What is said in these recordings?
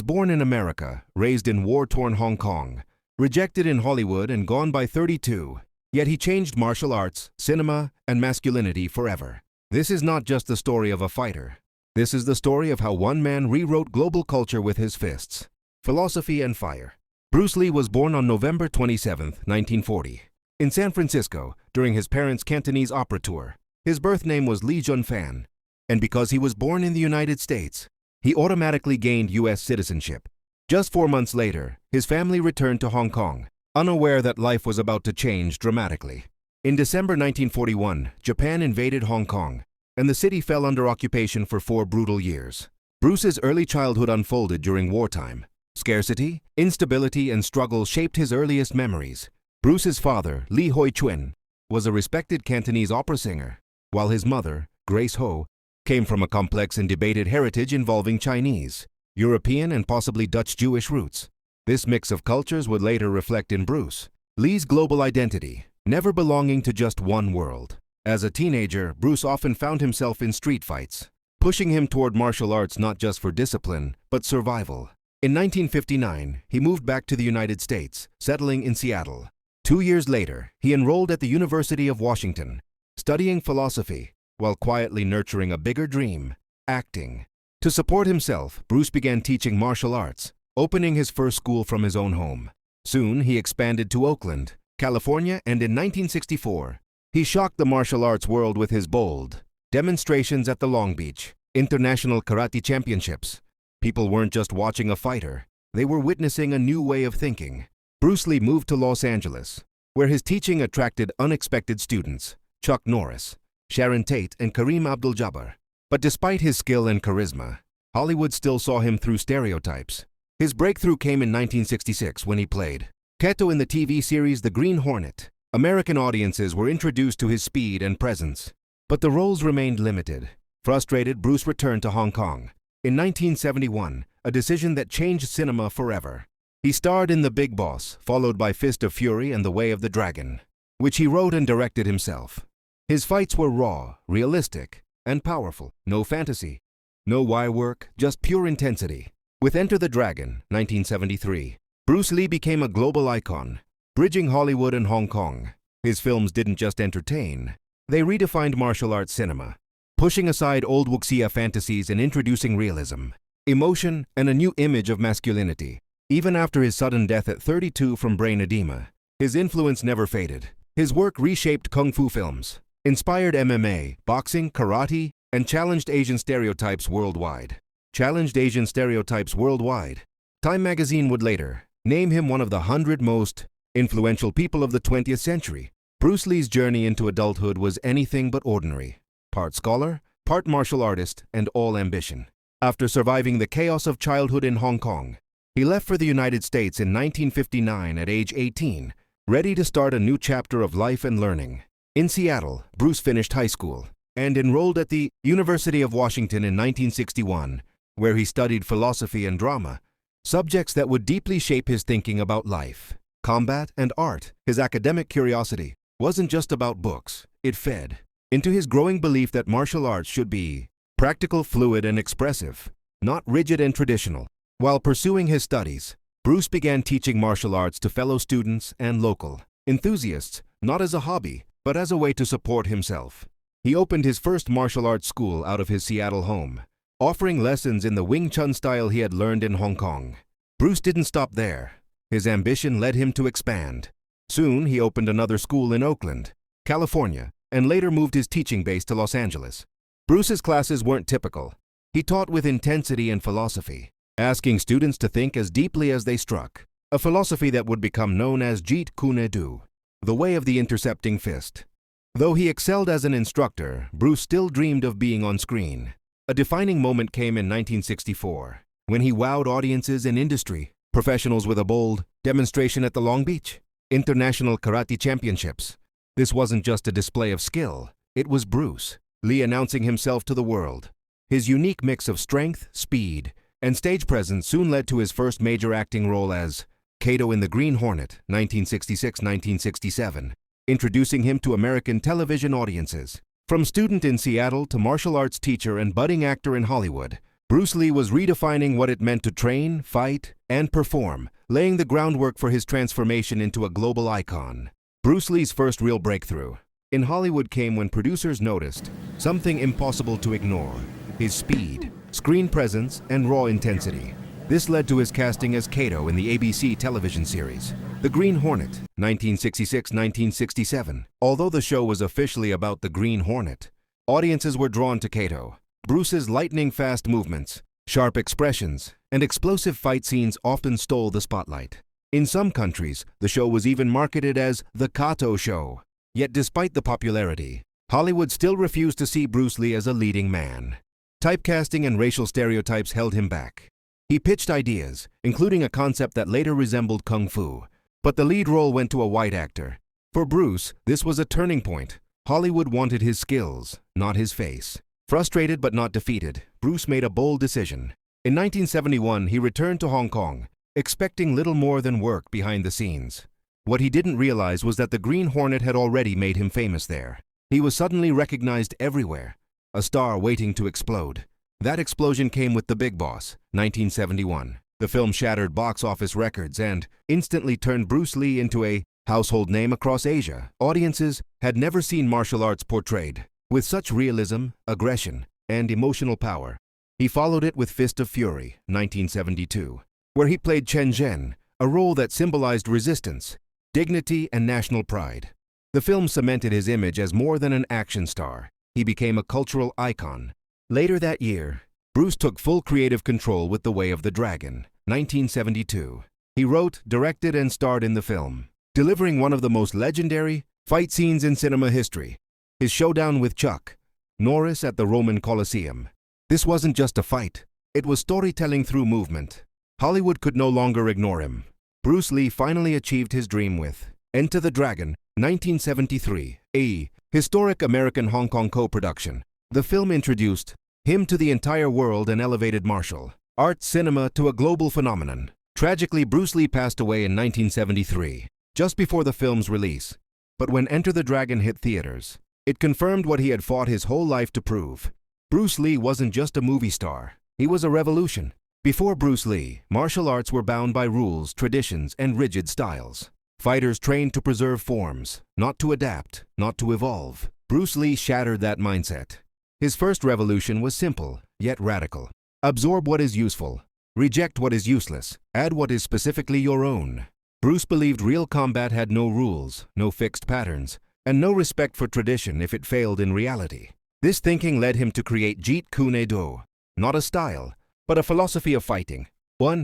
born in America, raised in war-torn Hong Kong, rejected in Hollywood and gone by 32, yet he changed martial arts, cinema, and masculinity forever. This is not just the story of a fighter. This is the story of how one man rewrote global culture with his fists, philosophy, and fire. Bruce Lee was born on November 27, 1940, in San Francisco during his parents' Cantonese opera tour. His birth name was Lee Junfan, and because he was born in the United States, he automatically gained U.S. citizenship. Just 4 months later, his family returned to Hong Kong, unaware that life was about to change dramatically. In December 1941, Japan invaded Hong Kong, and the city fell under occupation for 4 brutal years. Bruce's early childhood unfolded during wartime. Scarcity, instability, and struggle shaped his earliest memories. Bruce's father, Lee Hoi Chuen, was a respected Cantonese opera singer, while his mother, Grace Ho, came from a complex and debated heritage involving Chinese, European, and possibly Dutch Jewish roots. This mix of cultures would later reflect in Bruce Lee's global identity, never belonging to just one world. As a teenager, Bruce often found himself in street fights, pushing him toward martial arts not just for discipline, but survival. In 1959, he moved back to the United States, settling in Seattle. 2 years later, he enrolled at the University of Washington, studying philosophy, while quietly nurturing a bigger dream, acting. To support himself, Bruce began teaching martial arts, opening his first school from his own home. Soon, he expanded to Oakland, California, and in 1964, he shocked the martial arts world with his bold demonstrations at the Long Beach International Karate Championships. People weren't just watching a fighter, they were witnessing a new way of thinking. Bruce Lee moved to Los Angeles, where his teaching attracted unexpected students, Chuck Norris, Sharon Tate, and Kareem Abdul-Jabbar. But despite his skill and charisma, Hollywood still saw him through stereotypes. His breakthrough came in 1966 when he played Kato in the TV series The Green Hornet. American audiences were introduced to his speed and presence, but the roles remained limited. Frustrated, Bruce returned to Hong Kong. In 1971, a decision that changed cinema forever. He starred in The Big Boss, followed by Fist of Fury and The Way of the Dragon, which he wrote and directed himself. His fights were raw, realistic, and powerful. No fantasy, no wire work, just pure intensity. With Enter the Dragon, 1973, Bruce Lee became a global icon, bridging Hollywood and Hong Kong. His films didn't just entertain, they redefined martial arts cinema, pushing aside old wuxia fantasies and introducing realism, emotion, and a new image of masculinity. Even after his sudden death at 32 from brain edema, his influence never faded. His work reshaped kung fu films, inspired MMA, boxing, karate, and challenged Asian stereotypes worldwide. Time magazine would later name him one of the 100 most influential people of the 20th century. Bruce Lee's journey into adulthood was anything but ordinary. Part scholar, part martial artist, and all ambition. After surviving the chaos of childhood in Hong Kong, he left for the United States in 1959 at age 18, ready to start a new chapter of life and learning. In Seattle, Bruce finished high school and enrolled at the University of Washington in 1961, where he studied philosophy and drama, subjects that would deeply shape his thinking about life, combat, and art. His academic curiosity wasn't just about books, it fed into his growing belief that martial arts should be practical, fluid, and expressive, not rigid and traditional. While pursuing his studies, Bruce began teaching martial arts to fellow students and local enthusiasts, not as a hobby, but as a way to support himself. He opened his first martial arts school out of his Seattle home, offering lessons in the Wing Chun style he had learned in Hong Kong. Bruce didn't stop there. His ambition led him to expand. Soon, he opened another school in Oakland, California, and later moved his teaching base to Los Angeles. Bruce's classes weren't typical. He taught with intensity and philosophy, asking students to think as deeply as they struck, a philosophy that would become known as Jeet Kune Do, the way of the intercepting fist. Though he excelled as an instructor, Bruce still dreamed of being on screen. A defining moment came in 1964, when he wowed audiences in industry professionals with a bold demonstration at the Long Beach International Karate Championships. This wasn't just a display of skill, it was Bruce Lee announcing himself to the world. His unique mix of strength, speed, and stage presence soon led to his first major acting role as Kato in The Green Hornet, 1966-1967, introducing him to American television audiences. From student in Seattle to martial arts teacher and budding actor in Hollywood, Bruce Lee was redefining what it meant to train, fight, and perform, laying the groundwork for his transformation into a global icon. Bruce Lee's first real breakthrough in Hollywood came when producers noticed something impossible to ignore: his speed, screen presence, and raw intensity. This led to his casting as Kato in the ABC television series, The Green Hornet, 1966-1967. Although the show was officially about the Green Hornet, audiences were drawn to Kato. Bruce's lightning-fast movements, sharp expressions, and explosive fight scenes often stole the spotlight. In some countries, the show was even marketed as The Kato Show. Yet despite the popularity, Hollywood still refused to see Bruce Lee as a leading man. Typecasting and racial stereotypes held him back. He pitched ideas, including a concept that later resembled kung fu, but the lead role went to a white actor. For Bruce, this was a turning point. Hollywood wanted his skills, not his face. Frustrated but not defeated, Bruce made a bold decision. In 1971, he returned to Hong Kong, expecting little more than work behind the scenes. What he didn't realize was that the Green Hornet had already made him famous there. He was suddenly recognized everywhere, a star waiting to explode. That explosion came with The Big Boss, 1971. The film shattered box office records and instantly turned Bruce Lee into a household name across Asia. Audiences had never seen martial arts portrayed with such realism, aggression, and emotional power. He followed it with Fist of Fury, 1972, where he played Chen Zhen, a role that symbolized resistance, dignity, and national pride. The film cemented his image as more than an action star. He became a cultural icon. Later that year, Bruce took full creative control with The Way of the Dragon, 1972. He wrote, directed, and starred in the film, delivering one of the most legendary fight scenes in cinema history: his showdown with Chuck Norris at the Roman Colosseum. This wasn't just a fight, it was storytelling through movement. Hollywood could no longer ignore him. Bruce Lee finally achieved his dream with Enter the Dragon, 1973, a historic American-Hong Kong co-production. The film introduced him to the entire world and elevated martial arts cinema to a global phenomenon. Tragically, Bruce Lee passed away in 1973, just before the film's release. But when Enter the Dragon hit theaters, it confirmed what he had fought his whole life to prove. Bruce Lee wasn't just a movie star, he was a revolution. Before Bruce Lee, martial arts were bound by rules, traditions, and rigid styles. Fighters trained to preserve forms, not to adapt, not to evolve. Bruce Lee shattered that mindset. His first revolution was simple, yet radical. Absorb what is useful, reject what is useless, add what is specifically your own. Bruce believed real combat had no rules, no fixed patterns, and no respect for tradition if it failed in reality. This thinking led him to create Jeet Kune Do, not a style, but a philosophy of fighting.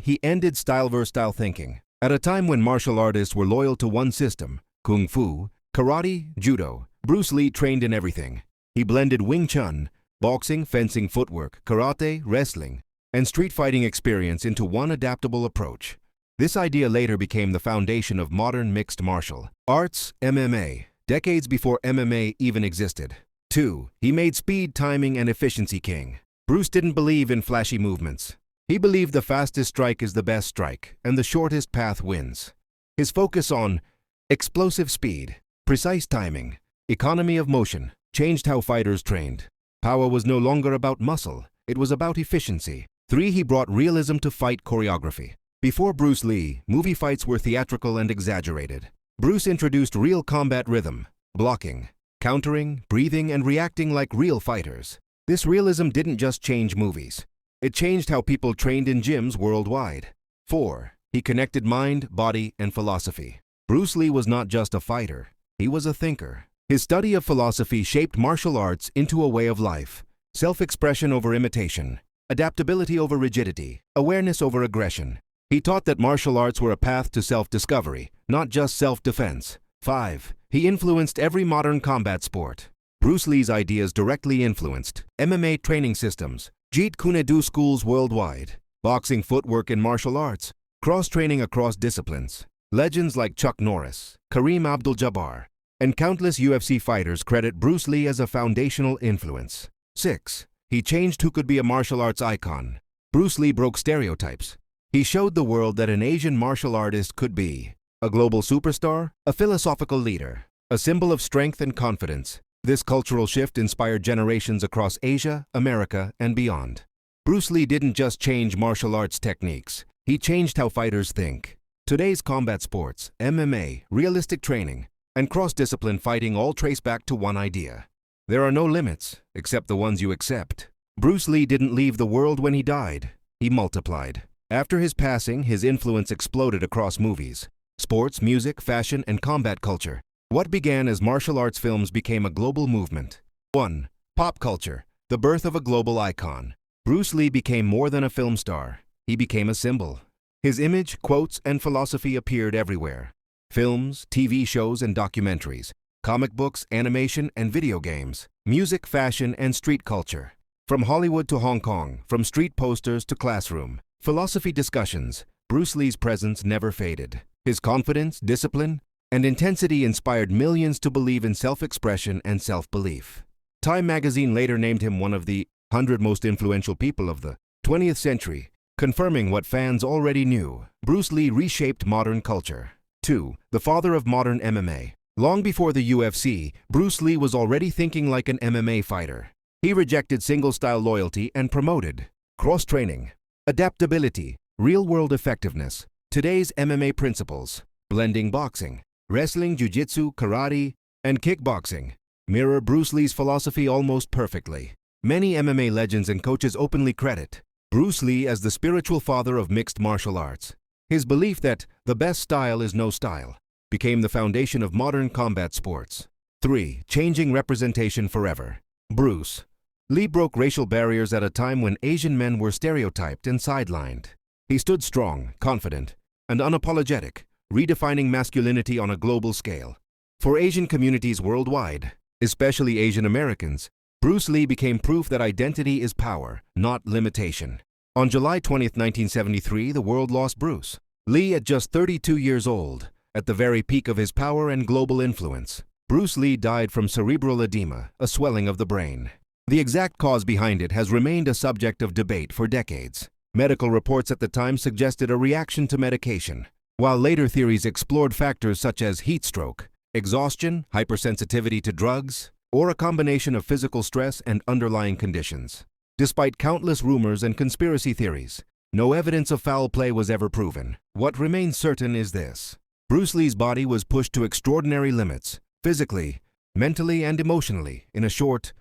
He ended style versus style thinking. At a time when martial artists were loyal to one system, Kung Fu, Karate, Judo, Bruce Lee trained in everything. He blended Wing Chun, boxing, fencing, footwork, karate, wrestling, and street fighting experience into one adaptable approach. This idea later became the foundation of modern mixed martial arts, MMA, decades before MMA even existed. He made speed, timing, and efficiency king. Bruce didn't believe in flashy movements. He believed the fastest strike is the best strike, and the shortest path wins. His focus on explosive speed, precise timing, economy of motion changed how fighters trained. Power was no longer about muscle, it was about efficiency. He brought realism to fight choreography. Before Bruce Lee, movie fights were theatrical and exaggerated. Bruce introduced real combat rhythm, blocking, countering, breathing, and reacting like real fighters. This realism didn't just change movies. It changed how people trained in gyms worldwide. He connected mind, body, and philosophy. Bruce Lee was not just a fighter, he was a thinker. His study of philosophy shaped martial arts into a way of life. Self-expression over imitation, adaptability over rigidity, awareness over aggression. He taught that martial arts were a path to self-discovery, not just self-defense. He influenced every modern combat sport. Bruce Lee's ideas directly influenced MMA training systems, Jeet Kune Do schools worldwide, boxing, footwork, and martial arts, cross-training across disciplines. Legends like Chuck Norris, Kareem Abdul-Jabbar, and countless UFC fighters credit Bruce Lee as a foundational influence. He changed who could be a martial arts icon. Bruce Lee broke stereotypes. He showed the world that an Asian martial artist could be a global superstar, a philosophical leader, a symbol of strength and confidence. This cultural shift inspired generations across Asia, America, and beyond. Bruce Lee didn't just change martial arts techniques, he changed how fighters think. Today's combat sports, MMA, realistic training, and cross-discipline fighting all trace back to one idea. There are no limits, except the ones you accept. Bruce Lee didn't leave the world when he died. He multiplied. After his passing, his influence exploded across movies, sports, music, fashion, and combat culture. What began as martial arts films became a global movement. 1. Pop culture, the birth of a global icon. Bruce Lee became more than a film star. He became a symbol. His image, quotes, and philosophy appeared everywhere. Films, TV shows, and documentaries, comic books, animation, and video games, music, fashion, and street culture. From Hollywood to Hong Kong, from street posters to classroom, philosophy discussions, Bruce Lee's presence never faded. His confidence, discipline, and intensity inspired millions to believe in self-expression and self-belief. Time magazine later named him one of the 100 most influential people of the 20th century, confirming what fans already knew. Bruce Lee reshaped modern culture. 2. The father of modern MMA. Long before the UFC, Bruce Lee was already thinking like an MMA fighter. He rejected single-style loyalty and promoted cross-training, adaptability, real-world effectiveness, today's MMA principles, blending boxing, wrestling, jiu-jitsu, karate, and kickboxing, mirror Bruce Lee's philosophy almost perfectly. Many MMA legends and coaches openly credit Bruce Lee as the spiritual father of mixed martial arts. His belief that the best style is no style became the foundation of modern combat sports. 3. Changing representation forever. Bruce Lee broke racial barriers at a time when Asian men were stereotyped and sidelined. He stood strong, confident, and unapologetic, redefining masculinity on a global scale. For Asian communities worldwide, especially Asian Americans, Bruce Lee became proof that identity is power, not limitation. On July 20, 1973, the world lost Bruce Lee at just 32 years old, at the very peak of his power and global influence. Bruce Lee died from cerebral edema, a swelling of the brain. The exact cause behind it has remained a subject of debate for decades. Medical reports at the time suggested a reaction to medication, while later theories explored factors such as heat stroke, exhaustion, hypersensitivity to drugs, or a combination of physical stress and underlying conditions. Despite countless rumors and conspiracy theories, no evidence of foul play was ever proven. What remains certain is this: Bruce Lee's body was pushed to extraordinary limits, physically, mentally, and emotionally, in a short,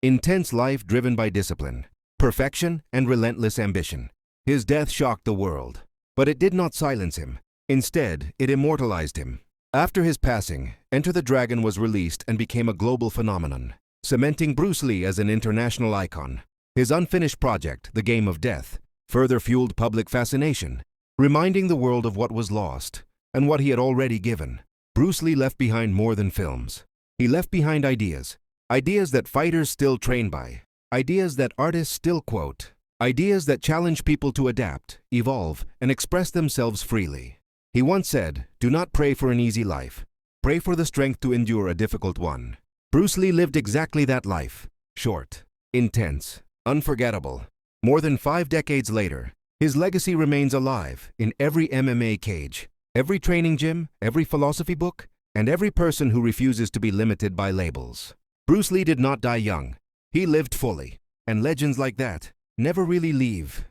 intense life driven by discipline, perfection, and relentless ambition. His death shocked the world, but it did not silence him. Instead, it immortalized him. After his passing, Enter the Dragon was released and became a global phenomenon, cementing Bruce Lee as an international icon. His unfinished project, The Game of Death, further fueled public fascination, reminding the world of what was lost and what he had already given. Bruce Lee left behind more than films. He left behind ideas that fighters still train by, ideas that artists still quote, ideas that challenge people to adapt, evolve, and express themselves freely. He once said, "Do not pray for an easy life. Pray for the strength to endure a difficult one." Bruce Lee lived exactly that life. Short, intense, unforgettable. More than 5 decades later, his legacy remains alive in every MMA cage, every training gym, every philosophy book, and every person who refuses to be limited by labels. Bruce Lee did not die young. He lived fully. And legends like that never really leave.